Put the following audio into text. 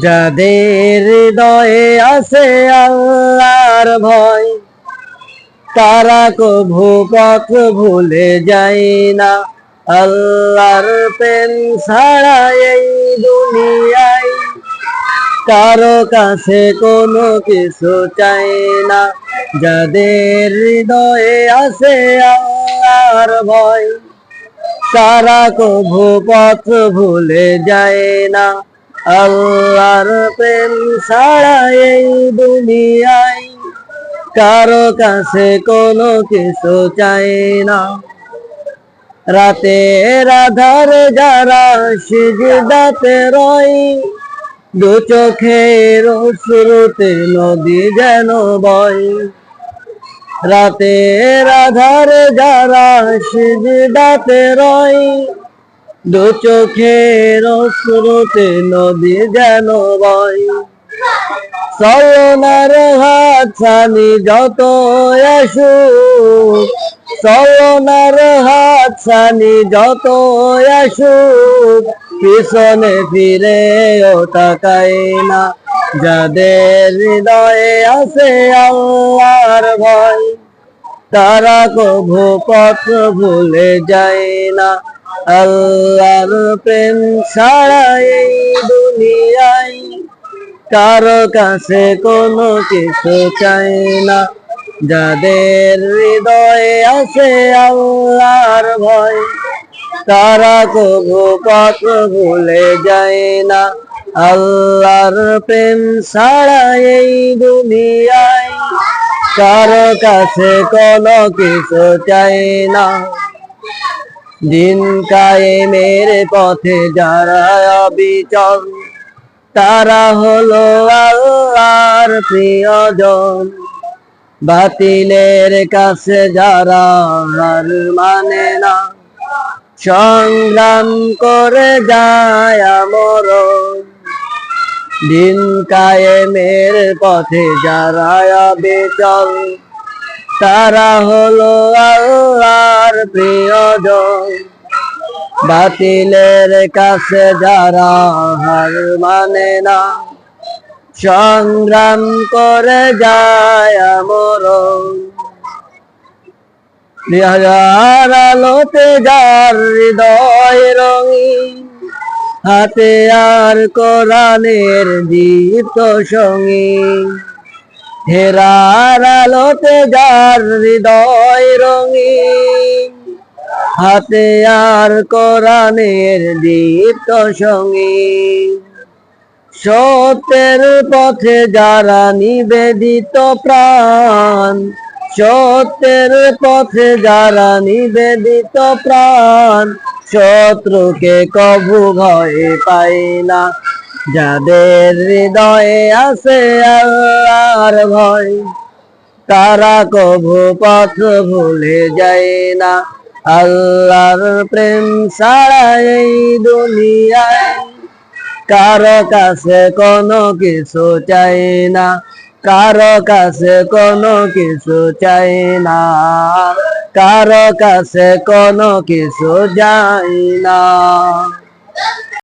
যাদের হৃদয়ে আছে আল্লাহর ভয়, তারা কভু পথ ভুলে যায় না। আল্লাহর প্রেম ছাড়া এই দুনিয়ায় কারো কাছে কোনো কিছু চাই না। যাদের হৃদয়ে আছে আল্লাহর ভয়, তারা কভু পথ ভুলে যায় না। আল্লাহর প্রেম ছাড়া এই দুনিয়ায় কারো কাছে কোনো কিছু চাই না। রাতের আধার যারা সিজদাতে রয়, দু চোখের অশ্রুতে নদী যেন বয়। রাতের আধার যারা সিজদাতে রয়, দু চোখের অশ্রুতে নদী যেন বয়। চলনার হাত ছানি যত আসুক, চলনার হাত ছানি যত আসুক, পিছনে ফিরেও তাকাই না। যাদের হৃদয়ে আছে আল্লাহর ভয়, তারা কভু পথ ভুলে যায় না। আল্লাহর প্রেম ছাড়া এই দুনিয়ায় কারো কাছে কোনো কিছু চাই না। যাদের হৃদয়ে আছে আল্লাহর ভয়, তারা কভু পথ ভুলে যায় না। আল্লাহর প্রেম ছাড়া এই দুনিয়ায় কারো কাছে কোনো কিছু চাই না। দিন কায়েমের পথে যারা অবিচল, তারা হলো আল্লাহর প্রিয়জন। বাতিলের কাছে যারা হার মানে না, সংগ্রাম করে যায় মরণ। দিন কায়েমের পথে যারা অবিচল, তারা হলো আল্লাহর প্রিয়জন। বাতিলের কাছে যারা হার মানে না, সংগ্রাম করে যায় মরণ। হাজার আলোতে যার হৃদয় রঙিন, হাতে আর কোরআনের দীপ্ত সঙ্গী। হেরার আলোতে যার হৃদয় রঙিন, হাতে আর কোরআনের দীপ্ত সঙ্গী। সত্যের পথে যারা নিবেদিত প্রাণ, সত্যের পথে যারা নিবেদিত প্রাণ, শত্রুকে কভু ভয় পায় না। যাদের হৃদয়ে আছে আল্লাহর ভয়, তারা কভু পথ ভুলে যায় না। আল্লাহর প্রেম ছাড়া এই দুনিয়ায় কারো কাছে কোনো কিছু চাই না। কারো কাছে কোনো কিছু চাই না। কারো কাছে কোনো কিছু চাই না।